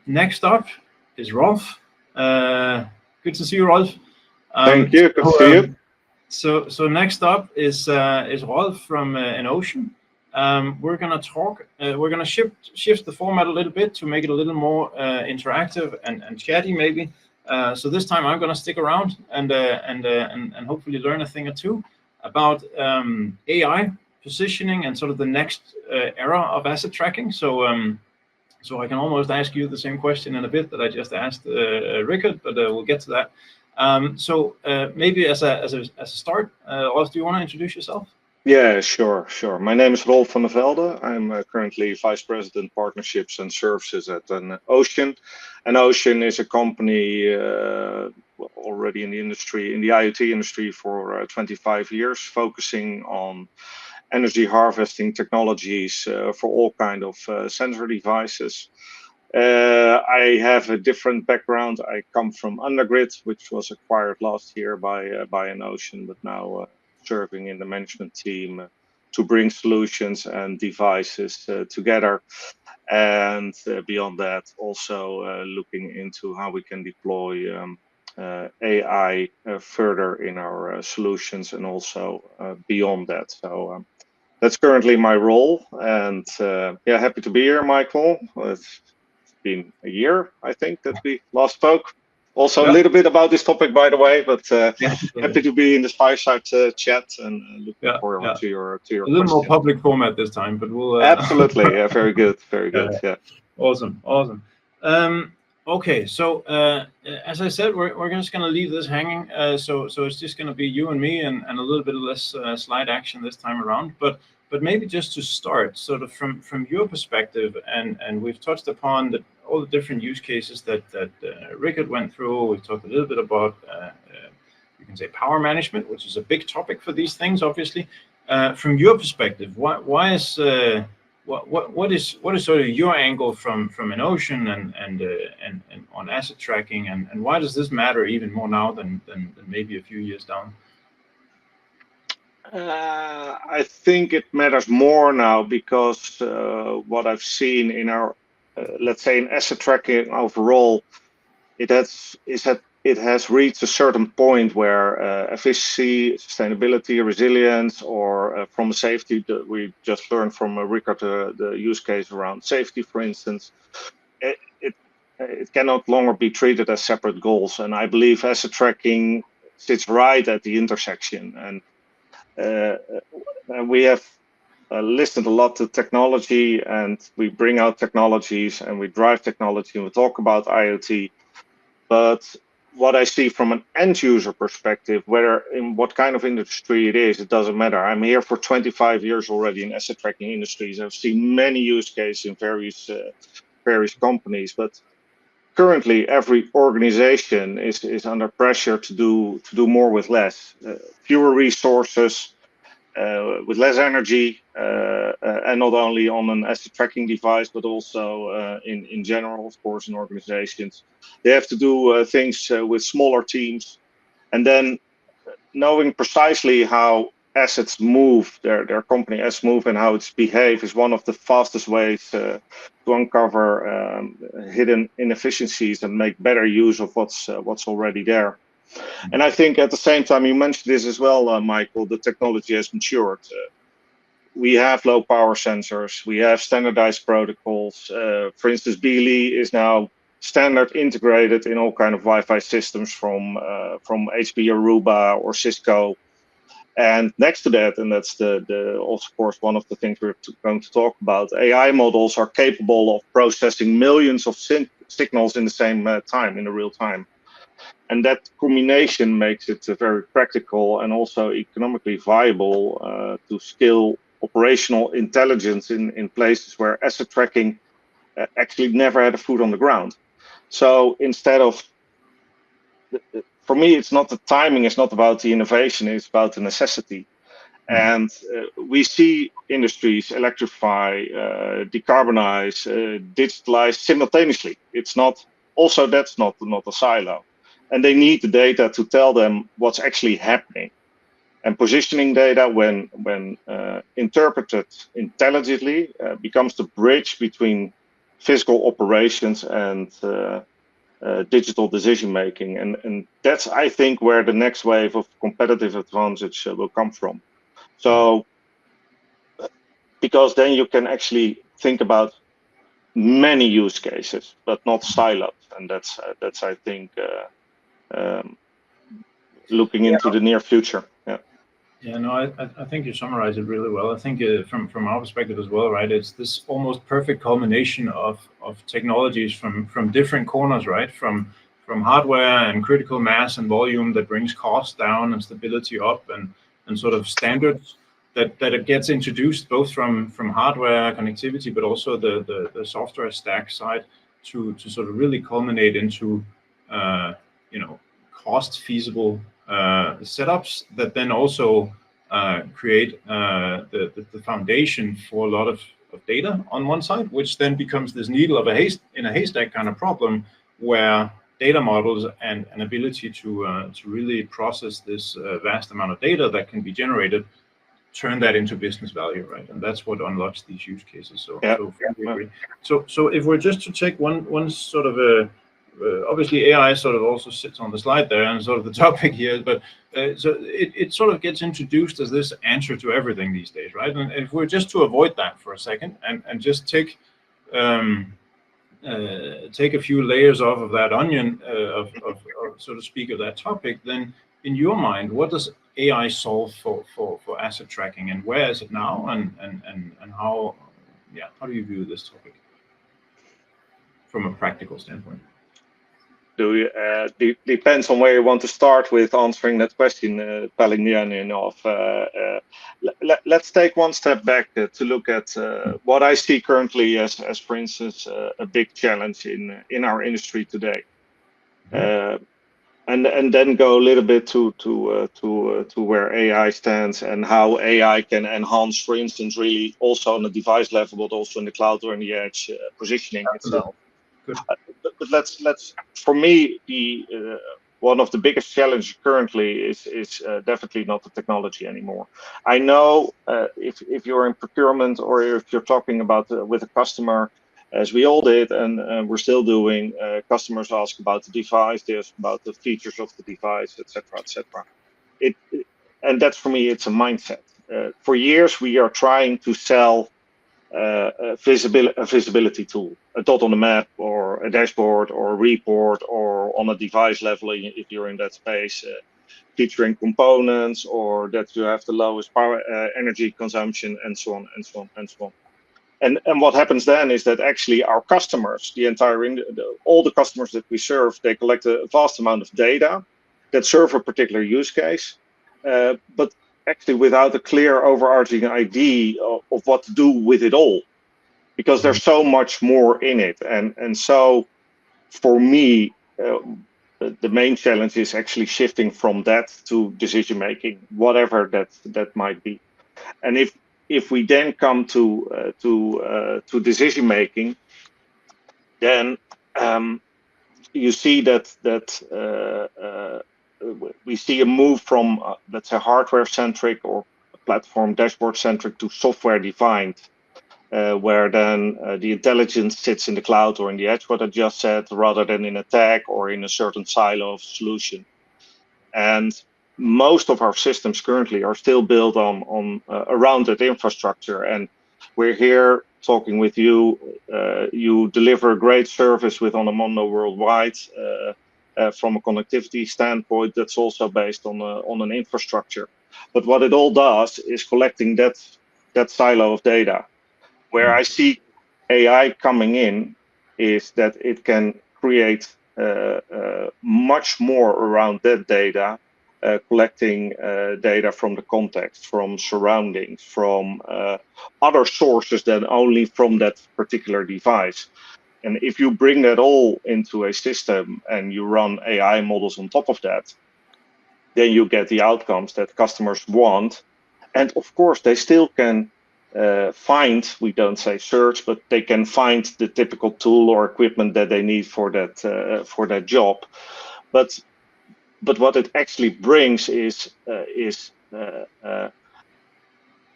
Next up is Rolf. Good to see you, Rolf. Thank you. Good to see you. So next up is Rolf from enOcean. We're gonna talk. We're gonna shift the format a little bit to make it a little more interactive and chatty, maybe. So this time I'm gonna stick around and hopefully learn a thing or two about AI positioning and sort of the next era of asset tracking. So I can almost ask you the same question in a bit that I just asked Rickard, but we'll get to that. Maybe as a start, Rolf, do you want to introduce yourself? Yeah, sure. My name is Rolf van Velde. I'm currently Vice President Partnerships and Services at enOcean. enOcean is a company already in the industry, in the IoT industry for 25 years, focusing on energy harvesting technologies for all kind of sensor devices. I have a different background. I come from Undergrid, which was acquired last year by enOcean, but now serving in the management team to bring solutions and devices together. And beyond that, also looking into how we can deploy AI further in our solutions and also beyond that. So that's currently my role. And yeah, happy to be here, Michael. It's been a year, I think, that we last spoke. Also, a little bit about this topic, by the way, but happy to be in this fireside chat and looking forward to your a little more public format this time, but we'll absolutely, yeah, very good, yeah. Awesome. Okay, so as I said, we're just going to leave this hanging. So it's just going to be you and me and a little bit less slide action this time around. But maybe just to start, sort of from your perspective, and we've touched upon all the different use cases that Rickard went through. We've talked a little bit about you can say power management, which is a big topic for these things, obviously. From your perspective, what is sort of your angle from enOcean and on asset tracking, and why does this matter even more now than maybe a few years down? I think it matters more now because what I've seen in our, let's say, in asset tracking overall, it has reached a certain point where efficiency, sustainability, resilience, or from safety, that we just learned from Rickard, the use case around safety, for instance, it cannot longer be treated as separate goals. And I believe asset tracking sits right at the intersection. And we have listened a lot to technology, and we bring out technologies and we drive technology and we talk about IoT. But what I see from an end user perspective, whether in what kind of industry it is, it doesn't matter. I'm here for 25 years already in asset tracking industries. I've seen many use cases in various companies, but currently every organization is under pressure to do more with less, fewer resources, with less energy, and not only on an asset tracking device, but also in general, of course, in organizations. They have to do things with smaller teams, and then knowing precisely how assets move, their company assets move, and how it's behave is one of the fastest ways to uncover hidden inefficiencies and make better use of what's already there. And I think at the same time, you mentioned this as well, Michael, the technology has matured. We have low power sensors, we have standardized protocols. For instance, BLE is now standard integrated in all kind of Wi-Fi systems from HP Aruba or Cisco. And next to that, and that's also, of course, one of the things we're going to talk about, AI models are capable of processing millions of signals in the same time, in the real time. And that combination makes it very practical and also economically viable to scale operational intelligence in places where asset tracking actually never had a foot on the ground. So instead of, for me, it's not the timing, it's not about the innovation, it's about the necessity. And we see industries electrify, decarbonize, digitalize simultaneously. It's not, also that's not a silo. And they need the data to tell them what's actually happening. And positioning data, when interpreted intelligently, becomes the bridge between physical operations and digital decision making, and that's, I think, where the next wave of competitive advantage will come from. So because then you can actually think about many use cases, but not siloed, and that's I think looking into the near future. Yeah. Yeah, no, I think you summarized it really well. I think from our perspective as well, right? It's this almost perfect culmination of technologies from different corners, right? From hardware and critical mass and volume that brings cost down and stability up, and sort of standards that it gets introduced both from hardware connectivity, but also the software stack side to sort of really culminate into cost feasible setups that then also create the foundation for a lot of data on one side, which then becomes this needle of in a haystack kind of problem, where data models and an ability to really process this vast amount of data that can be generated, turn that into business value, right? And that's what unlocks these use cases. So, yeah. Fully agree. So if we're just to take one sort of a obviously AI sort of also sits on the slide there and sort of the topic here, but so it sort of gets introduced as this answer to everything these days, right? And if we're just to avoid that for a second and just take a few layers off of that onion of so to speak of that topic, then in your mind, what does AI solve for asset tracking, and where is it now, and how do you view this topic from a practical standpoint? Depends on where you want to start with answering that question, Palindianin. Let's take one step back to look at what I see currently as for instance, a big challenge in our industry today, and then go a little bit to where AI stands and how AI can enhance, for instance, really also on the device level, but also in the cloud or in the edge positioning itself. But let's for me, one of the biggest challenges currently is definitely not the technology anymore. I know if you're in procurement or if you're talking about with a customer, as we all did, and we're still doing, customers ask about the device, they ask about the features of the device, etc., etc. And that's, for me, it's a mindset. For years, we are trying to sell a visibility tool, a dot on the map, or a dashboard, or a report, or on a device level, if you're in that space, featuring components, or that you have the lowest power energy consumption, and so on, and so on, and so on. And what happens then is that actually our customers, all the customers that we serve, they collect a vast amount of data that serve a particular use case, but actually without a clear overarching idea of what to do with it all, because there's so much more in it. And so for me, the main challenge is actually shifting from that to decision making, whatever that might be. And if we then come to decision making, then you see that we see a move from let's say hardware centric or platform dashboard centric to software defined, where then the intelligence sits in the cloud or in the edge, what I just said, rather than in a tag or in a certain silo of solution. And most of our systems currently are still built on around that infrastructure. And we're here talking with you. You deliver a great service with Onomondo worldwide. From a connectivity standpoint, that's also based on an infrastructure. But what it all does is collecting that silo of data. Where I see AI coming in is that it can create much more around that data, collecting data from the context, from surroundings, from other sources than only from that particular device. And if you bring that all into a system and you run AI models on top of that, then you get the outcomes that customers want. And of course, they still can find, we don't say search, but they can find the typical tool or equipment that they need for that job. But what it actually brings is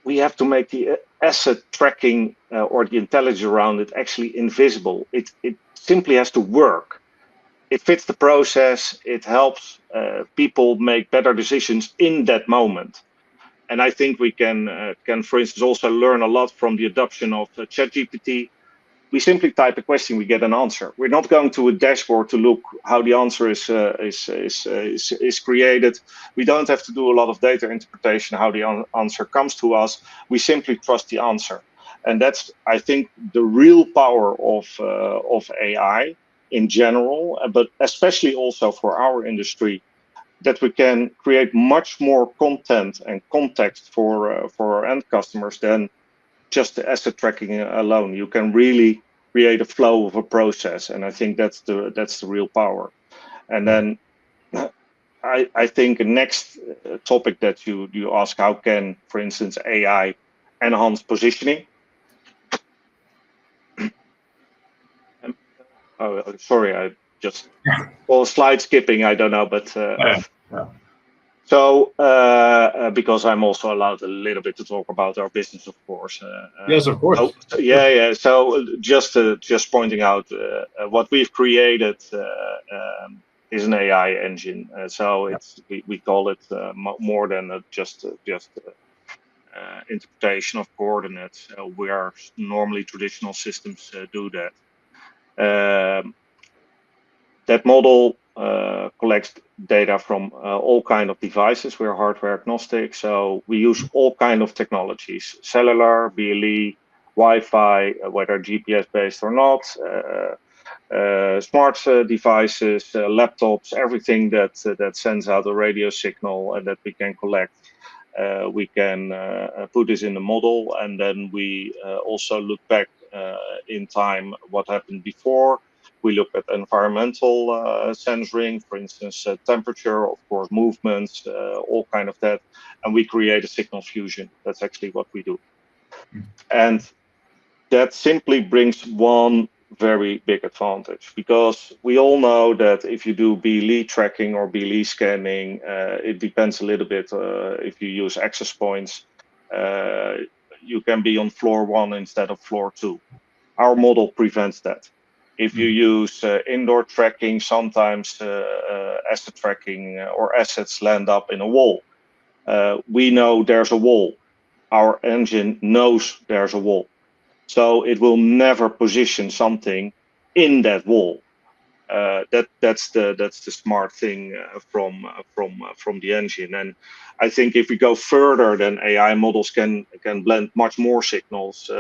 we have to make the asset tracking or the intelligence around it actually invisible. It simply has to work. It fits the process. It helps people make better decisions in that moment. And I think we can, for instance, also learn a lot from the adoption of ChatGPT. We simply type a question, we get an answer. We're not going to a dashboard to look how the answer is created. We don't have to do a lot of data interpretation how the answer comes to us. We simply trust the answer, and that's, I think, the real power of AI in general, but especially also for our industry, that we can create much more content and context for our end customers than just the asset tracking alone. You can really create a flow of a process, and I think that's the real power. And then I think the next topic that you ask, how can, for instance, AI enhance positioning? Oh, sorry, I just slide skipping. I don't know, but so because I'm also allowed a little bit to talk about our business, of course. Yes, of course. Yeah. So just pointing out what we've created is an AI engine. So we call it more than just interpretation of coordinates, where normally traditional systems do that. That model collects data from all kind of devices. We're hardware agnostic, so we use all kind of technologies: cellular, BLE, Wi-Fi, whether GPS based or not, smart devices, laptops, everything that sends out a radio signal and that we can collect. We can put this in the model, and then we also look back in time what happened before. We look at environmental sensoring, for instance, temperature, of course, movements, all kind of that, and we create a signal fusion. That's actually what we do. And that simply brings one very big advantage, because we all know that if you do BLE tracking or BLE scanning, it depends a little bit. If you use access points, you can be on floor 1 instead of floor 2. Our model prevents that. If you use indoor tracking, sometimes asset tracking or assets land up in a wall. We know there's a wall. Our engine knows there's a wall. So it will never position something in that wall. That's the smart thing from the engine. And I think if we go further, then AI models can blend much more signals.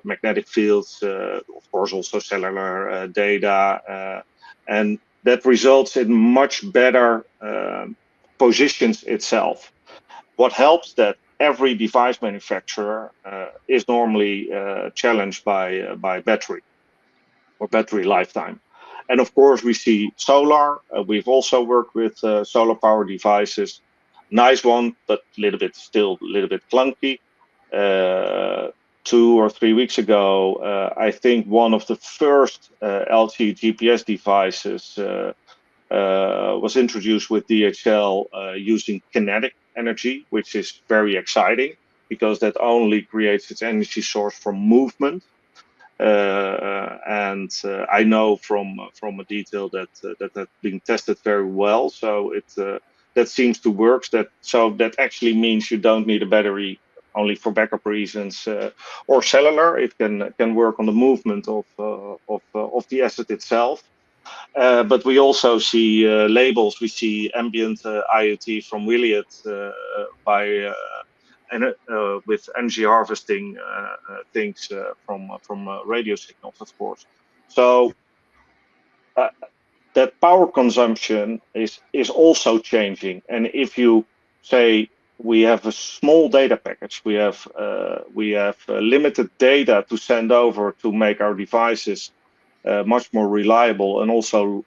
Magnetic fields, of course, also cellular data, and that results in much better positions itself. What helps that every device manufacturer is normally challenged by battery or battery lifetime. And of course, we see solar. We've also worked with solar power devices. Nice one, but still a little bit clunky. 2 or 3 weeks ago, I think one of the first LTE GPS devices was introduced with DHL using kinetic energy, which is very exciting because that only creates its energy source from movement. And I know from a detail that being tested very well. So that seems to work. That actually means you don't need a battery only for backup reasons, or cellular. It can work on the movement of the asset itself. But we also see labels. We see ambient IoT from Wiliot with energy harvesting things from radio signals, of course. So that power consumption is also changing. And if you say we have a small data package, we have limited data to send over to make our devices much more reliable and also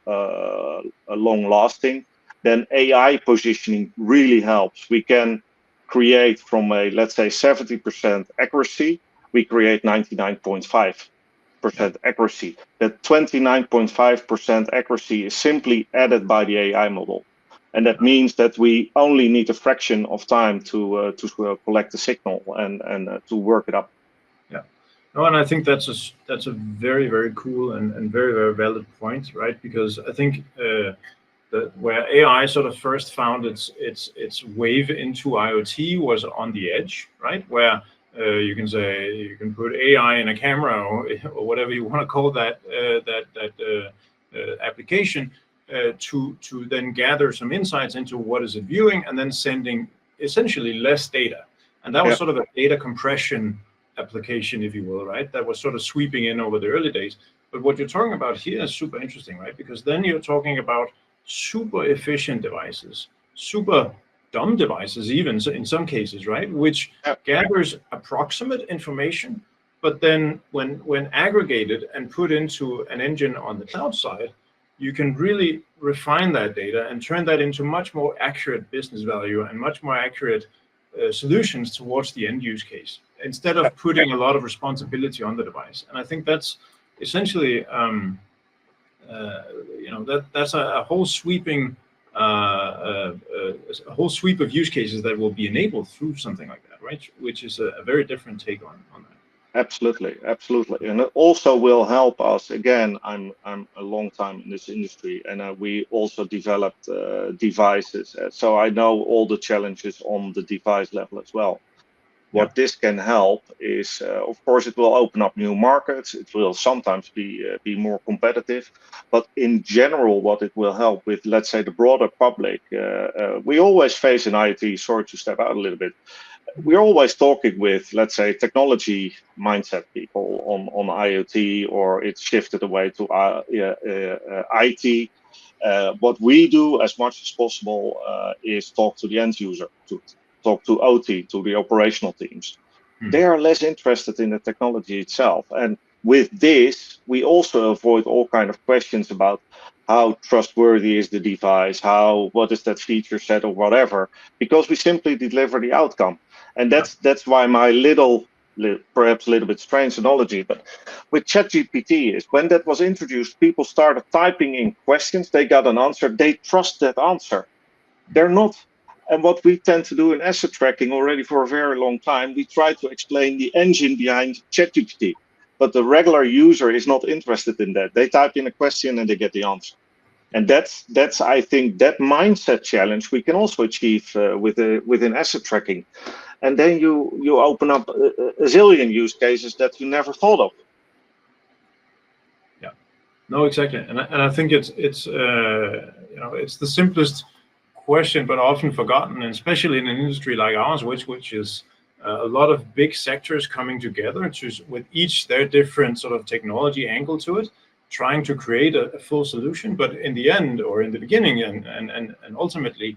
long-lasting, then AI positioning really helps. We can create from a, let's say, 70% accuracy, we create 99.5% accuracy. That 29.5% accuracy is simply added by the AI model. And that means that we only need a fraction of time to collect the signal and to work it up. Yeah. No, and I think that's a very, very cool and very, very valid point, right? Because I think where AI sort of first found its wave into IoT was on the edge, right? Where you can say you can put AI in a camera or whatever you want to call that application to then gather some insights into what is it viewing and then sending essentially less data. And that was sort of a data compression application, if you will, right? That was sort of sweeping in over the early days. But what you're talking about here is super interesting, right? Because then you're talking about super efficient devices, super dumb devices, even in some cases, right? Which gathers approximate information, but then when aggregated and put into an engine on the cloud side, you can really refine that data and turn that into much more accurate business value and much more accurate solutions towards the end use case, instead of putting a lot of responsibility on the device. And I think that's essentially, that's a whole sweeping, a whole sweep of use cases that will be enabled through something like that, right? Which is a very different take on that. Absolutely, and it also will help us. Again, I'm a long time in this industry, and we also developed devices, so I know all the challenges on the device level as well. What this can help is, of course, it will open up new markets. It will sometimes be more competitive, but in general, what it will help with, let's say, the broader public, we always face in IoT. Sorry to step out a little bit. We're always talking with, let's say, technology mindset people on IoT, or it's shifted away to IT. What we do as much as possible is talk to the end user, to talk to OT, to the operational teams. They are less interested in the technology itself. And with this, we also avoid all kind of questions about how trustworthy is the device, what is that feature set or whatever, because we simply deliver the outcome. And that's why my perhaps a little bit strange analogy, but with ChatGPT is when that was introduced, people started typing in questions, they got an answer, they trust that answer. They're not. And what we tend to do in asset tracking already for a very long time, we try to explain the engine behind ChatGPT, but the regular user is not interested in that. They type in a question and they get the answer. And that's I think that mindset challenge we can also achieve within asset tracking. And then you open up a zillion use cases that you never thought of. Yeah, no, exactly. And I think it's the simplest question, but often forgotten, and especially in an industry like ours, which is a lot of big sectors coming together with each their different sort of technology angle to it, trying to create a full solution. But in the end, or in the beginning, and ultimately,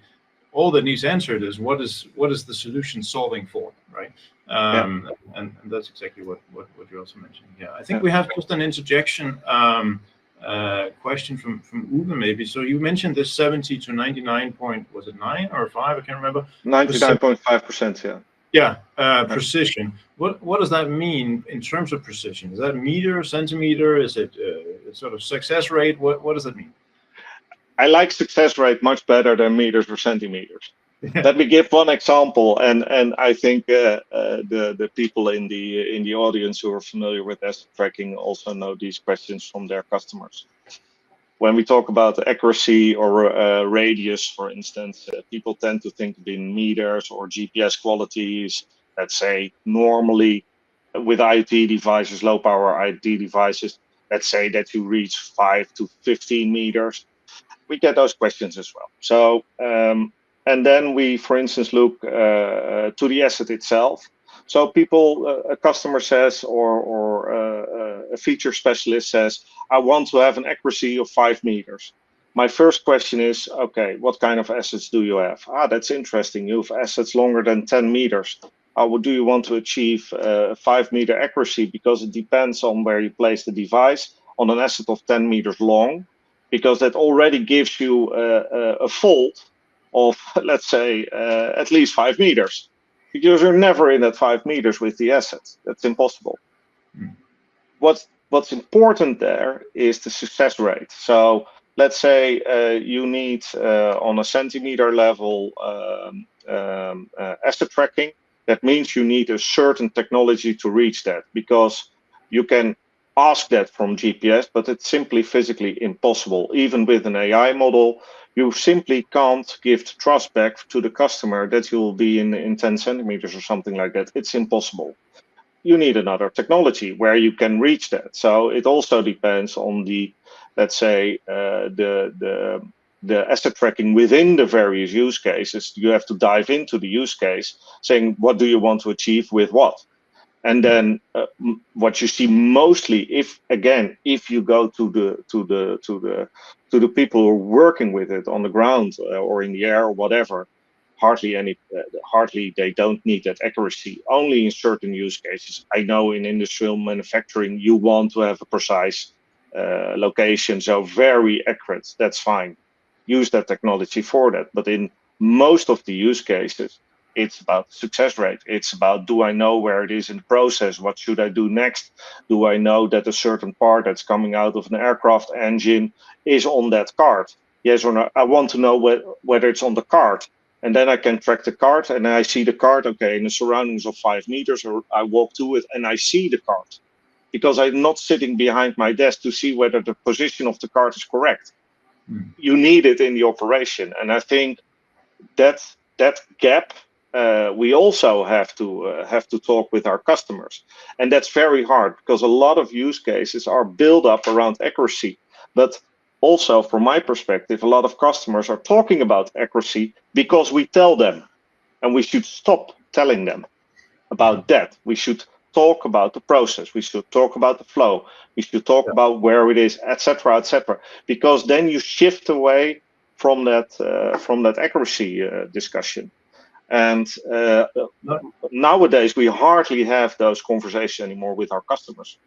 all that needs answered is what is the solution solving for, right? And that's exactly what you also mentioned. Yeah, I think we have just an interjection. Question from Uwe maybe. So you mentioned this 70 to 99 point, was it 9 or 5? I can't remember. 99.5%. Yeah. Precision. What does that mean in terms of precision? Is that meter, centimeter? Is it sort of success rate? What does that mean? I like success rate much better than meters or centimeters. Let me give one example, and I think the people in the audience who are familiar with asset tracking also know these questions from their customers. When we talk about accuracy or radius, for instance, people tend to think in meters or GPS qualities. Let's say normally with IoT devices, low power IoT devices, let's say that you reach 5 to 15 meters. We get those questions as well. So, and then we, for instance, look to the asset itself. So a customer says, or a feature specialist says, I want to have an accuracy of 5 meters. My first question is, okay, what kind of assets do you have? That's interesting. You have assets longer than 10 meters. Do you want to achieve 5 meter accuracy? Because it depends on where you place the device on an asset of 10 meters long, because that already gives you a fault of, let's say, at least 5 meters. Because you're never in that 5 meters with the assets. That's impossible. What's important there is the success rate. So let's say you need on a centimeter level asset tracking. That means you need a certain technology to reach that, because you can ask that from GPS, but it's simply physically impossible. Even with an AI model, you simply can't give trust back to the customer that you'll be in 10 centimeters or something like that. It's impossible. You need another technology where you can reach that. So it also depends on the, let's say, the asset tracking within the various use cases. You have to dive into the use case, saying what do you want to achieve with what. And then what you see mostly, if you go to the people who are working with it on the ground or in the air or whatever, hardly they don't need that accuracy. Only in certain use cases. I know in industrial manufacturing you want to have a precise location, so very accurate. That's fine. Use that technology for that. But in most of the use cases, it's about success rate. It's about, do I know where it is in the process? What should I do next? Do I know that a certain part that's coming out of an aircraft engine is on that card? Yes or no? I want to know whether it's on the card. And then I can track the card, and I see the card, okay, in the surroundings of 5 meters, or I walk to it and I see the card. Because I'm not sitting behind my desk to see whether the position of the card is correct. You need it in the operation. And I think that gap, we also have to talk with our customers, and that's very hard because a lot of use cases are built up around accuracy. But also, from my perspective, a lot of customers are talking about accuracy because we tell them, and we should stop telling them about that. We should talk about the process. We should talk about the flow. We should talk about where it is, etc., because then you shift away from that accuracy discussion. And nowadays we hardly have those conversations anymore with our customers.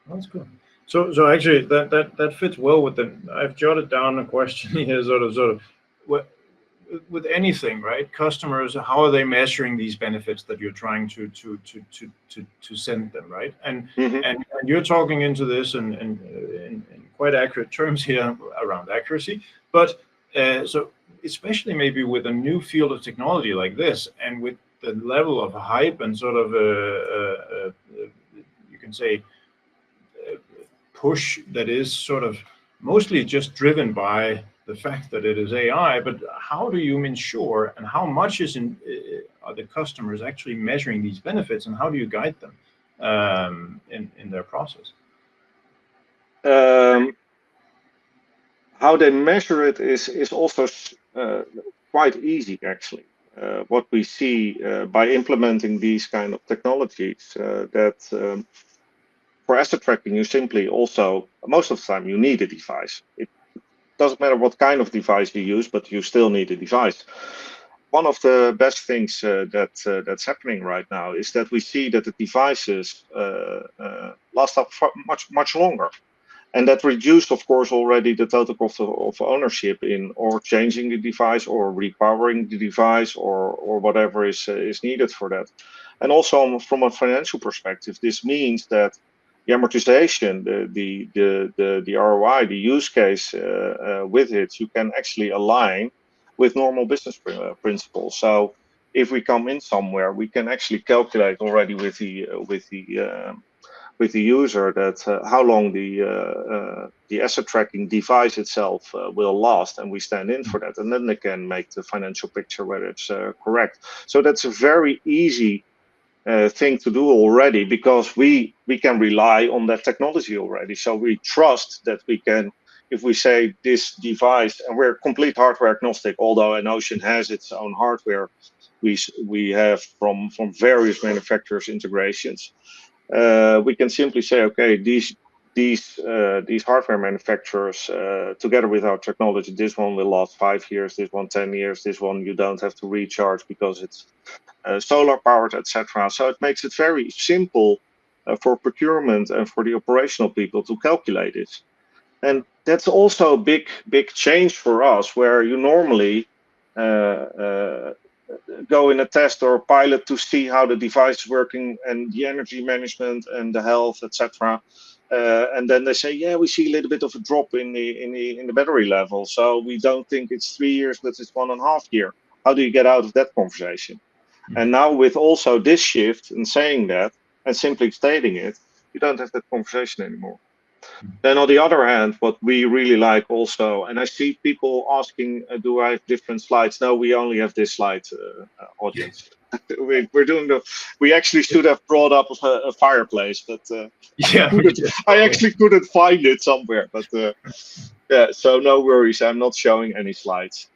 That's good. So actually that fits well with the. I've jotted down a question here, sort of with anything, right? Customers, how are they measuring these benefits that you're trying to send them, right? And you're talking into this in quite accurate terms here around accuracy, but so especially maybe with a new field of technology like this, and with the level of hype and sort of you can say push that is sort of mostly just driven by the fact that it is AI, but how do you ensure, and how much are the customers actually measuring these benefits, and how do you guide them in their process? How they measure it is also quite easy, actually. What we see by implementing these kind of technologies, that for asset tracking, you simply also, most of the time, you need a device. It doesn't matter what kind of device you use, but you still need a device. One of the best things that's happening right now is that we see that the devices last up for much longer. And that reduced, of course, already the total cost of ownership in or changing the device or repowering the device or whatever is needed for that. And also from a financial perspective, this means that the amortization, the ROI, the use case with it, you can actually align with normal business principles. So if we come in somewhere, we can actually calculate already with the user that how long the asset tracking device itself will last, and we stand in for that, and then they can make the financial picture whether it's correct. So that's a very easy thing to do already, because we can rely on that technology already. So we trust that we can, if we say this device, and we're complete hardware agnostic, although enOcean has its own hardware, we have from various manufacturers integrations. We can simply say, okay, these hardware manufacturers, together with our technology, this one will last 5 years, this one 10 years, this one you don't have to recharge because it's solar powered, etc. So it makes it very simple for procurement and for the operational people to calculate it. And that's also a big change for us, where you normally go in a test or a pilot to see how the device is working and the energy management and the health, etc. and then they say, yeah, we see a little bit of a drop in the battery level, so we don't think it's 3 years, but it's 1.5 years. How do you get out of that conversation? And now with also this shift and saying that and simply stating it, you don't have that conversation anymore. Then on the other hand, what we really like also, and I see people asking, do I have different slides? No, we only have this slide, audience. We're doing we actually should have brought up a fireplace, but Yeah, I actually couldn't find it somewhere. But yeah, so no worries, I'm not showing any slides.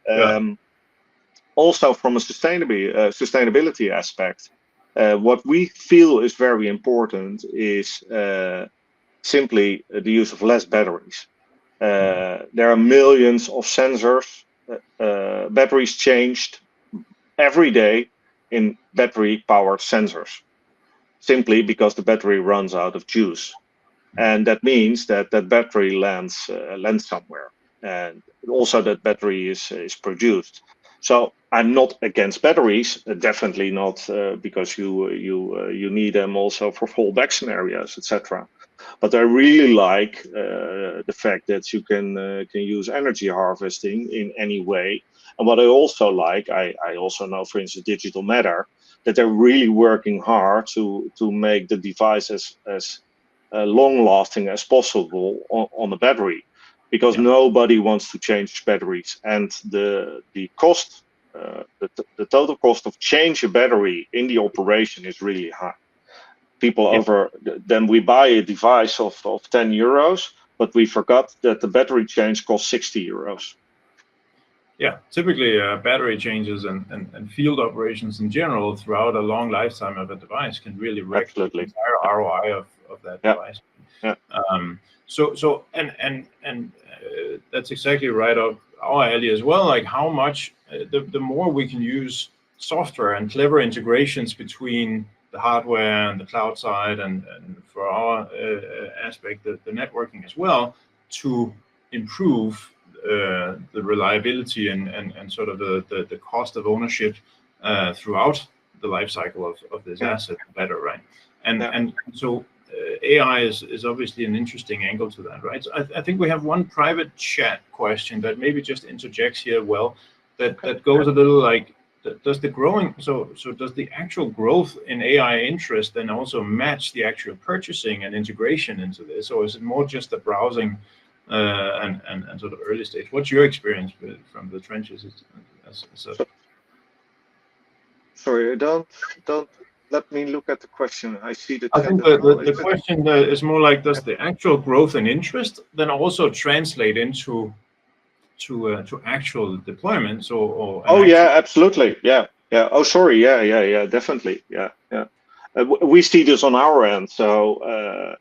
Also from a sustainability aspect, what we feel is very important is simply the use of less batteries. There are millions of sensors, batteries changed every day in battery-powered sensors, simply because the battery runs out of juice. And that means that that battery lands somewhere, and also that battery is produced. So I'm not against batteries, definitely not, because you need them also for fallback scenarios, etc. But I really like the fact that you can use energy harvesting in any way. And what I also like, I also know, for instance, Digital Matter, that they're really working hard to make the device as long-lasting as possible on the battery, because nobody wants to change batteries, and the cost, the total cost of change a battery in the operation is really high. People then we buy a device of 10 euros, but we forgot that the battery change costs 60 euros. Yeah, typically battery changes and field operations in general throughout a long lifetime of a device can really wreck the entire ROI of that device. Yeah. So that's exactly right up our alley as well. Like how much the more we can use software and clever integrations between the hardware and the cloud side, and for our aspect, the networking as well, to improve the reliability and sort of the cost of ownership throughout the life cycle of this asset better, right? And so AI is obviously an interesting angle to that, right? So I think we have one private chat question that maybe just interjects here well, that goes a little like, does the actual growth in AI interest then also match the actual purchasing and integration into this, or is it more just the browsing and sort of early stage? What's your experience from the trenches? Sorry, don't let me look at the question. I see the. I think the question is more like, does the actual growth in interest then also translate into to actual deployments or yeah, absolutely, yeah. Oh, sorry, yeah, definitely, yeah. We see this on our end, so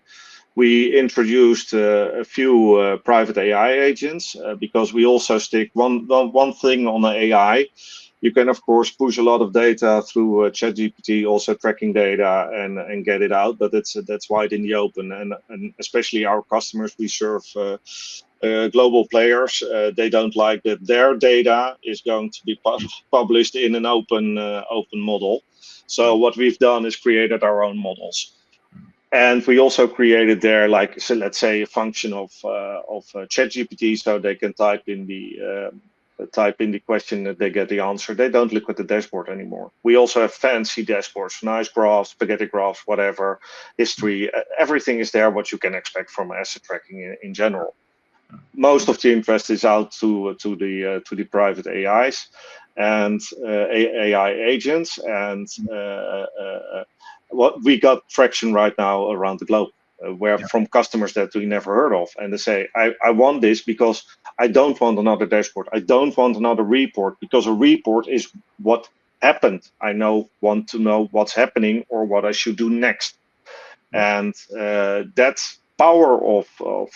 we introduced a few private AI agents because we also stick one thing on the AI. You can of course push a lot of data through ChatGPT, also tracking data and get it out, but that's wide in the open, and especially our customers, we serve global players. They don't like that their data is going to be published in an open model. So what we've done is created our own models. And we also created there, like, so let's say, a function of ChatGPT, so they can type in the question that they get the answer. They don't look at the dashboard anymore. We also have fancy dashboards, nice graphs, spaghetti graphs, whatever, history. Everything is there, what you can expect from asset tracking in general. Most of the interest is out to the private AIs and AI agents, and what we got traction right now around the globe, where from customers that we never heard of, and they say, I want this because I don't want another dashboard. I don't want another report, because a report is what happened. I want to know what's happening or what I should do next. And that's power of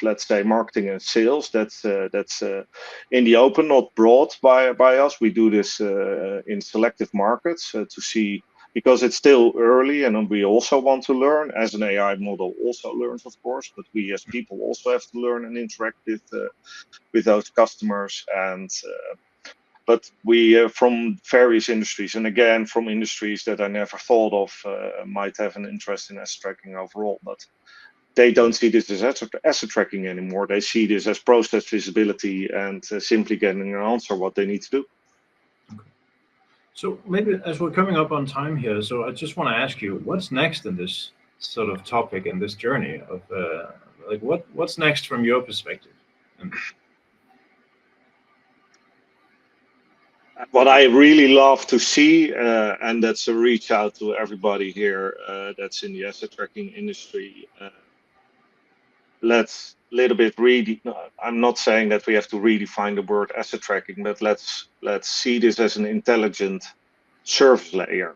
let's say marketing and sales. That's in the open, not brought by us. We do this in selective markets to see, because it's still early, and we also want to learn, as an AI model also learns, of course, but we as people also have to learn and interact with those customers. And but we from various industries, and again from industries that I never thought of might have an interest in asset tracking overall. But they don't see this as asset tracking anymore. They see this as process visibility and simply getting an answer what they need to do. Okay. So maybe as we're coming up on time here, so I just want to ask you, what's next in this sort of topic and this journey of like what's next from your perspective? What I really love to see, and that's a reach out to everybody here that's in the asset tracking industry. Let's little bit I'm not saying that we have to redefine the word asset tracking, but let's see this as an intelligent service layer.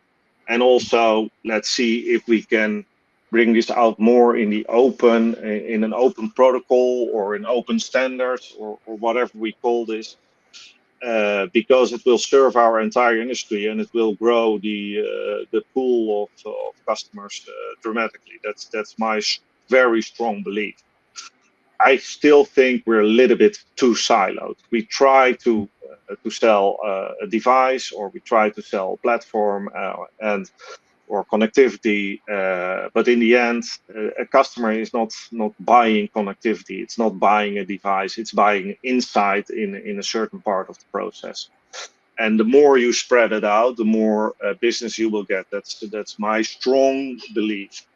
And also let's see if we can bring this out more in the open, in an open protocol or in open standards or whatever we call this. Because it will serve our entire industry and it will grow the pool of customers dramatically. That's my very strong belief. I still think we're a little bit too siloed. We try to sell a device, or we try to sell a platform or connectivity, but in the end, a customer is not buying connectivity. It's not buying a device. It's buying insight in a certain part of the process. And the more you spread it out, the more business you will get. That's my strong belief.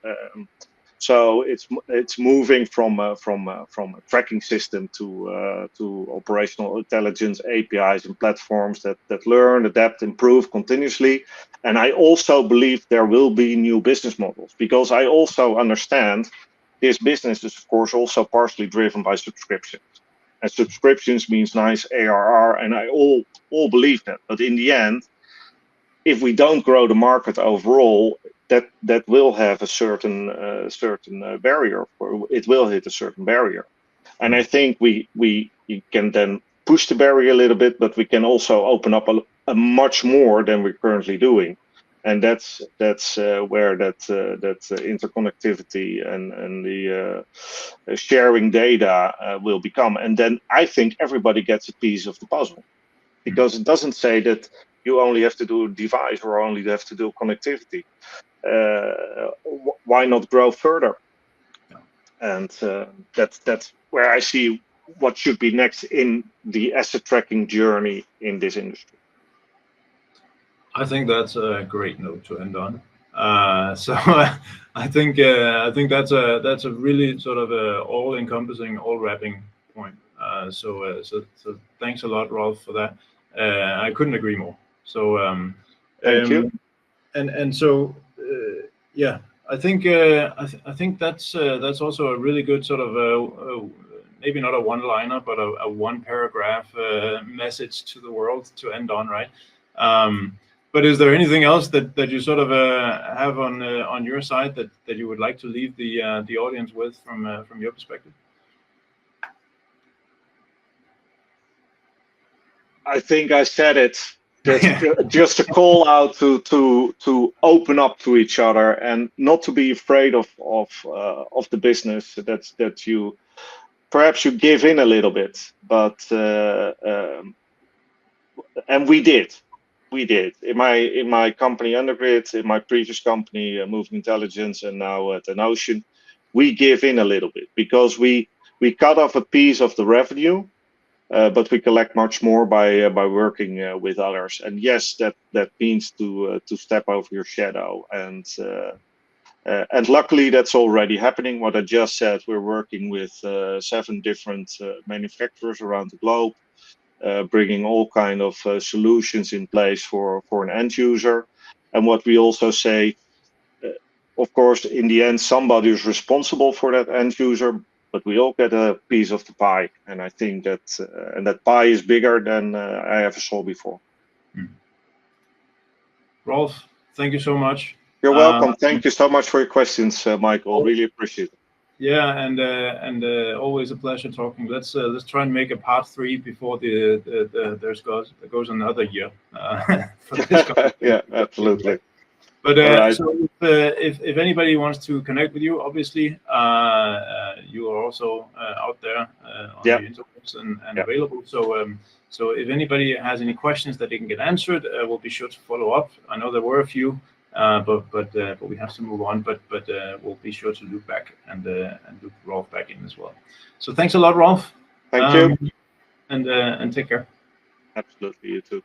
So it's moving from a tracking system to operational intelligence, APIs and platforms that learn, adapt, improve continuously. And I also believe there will be new business models, because I also understand this business is of course also partially driven by subscriptions. And subscriptions means nice ARR, and I all believe that. But in the end, if we don't grow the market overall, that will have a certain barrier. It will hit a certain barrier, and I think we can then push the barrier a little bit, but we can also open up a much more than we're currently doing, and that's where that interconnectivity and the sharing data will become. And then I think everybody gets a piece of the puzzle, because it doesn't say that you only have to do a device or only have to do connectivity. Why not grow further? And that's where I see what should be next in the asset tracking journey in this industry. I think that's a great note to end on. So I think that's a really sort of all-encompassing, all-wrapping point. So thanks a lot, Rolf, for that. I couldn't agree more. So thank you. And so yeah, I think that's also a really good sort of maybe not a one-liner, but a one-paragraph message to the world to end on, right? But is there anything else that you sort of have on your side that you would like to leave the audience with from your perspective? I think I said it. Just a call out to open up to each other and not to be afraid of the business. That you perhaps you give in a little bit, but and we did in my company Undergrid, in my previous company Moving Intelligence, and now at enOcean, we give in a little bit because we cut off a piece of the revenue. But we collect much more by working with others, and yes, that means to step over your shadow, and luckily that's already happening. What I just said, we're working with 7 different manufacturers around the globe, bringing all kind of solutions in place for an end user. And what we also say, of course, in the end, somebody is responsible for that end user, but we all get a piece of the pie, and I think that and that pie is bigger than I ever saw before. Rolf, thank you so much. You're welcome. Thank you so much for your questions, Michael. Really appreciate it. Yeah, and always a pleasure talking. Let's try and make a part 3 before there goes another year. For this yeah, absolutely. But right. So if anybody wants to connect with you, obviously you are also out there on the internet and available. So if anybody has any questions that they can get answered, we'll be sure to follow up. I know there were a few but we have to move on. But we'll be sure to loop back and loop Rolf back in as well. So thanks a lot, Rolf. Thank you. And take care. Absolutely, you too.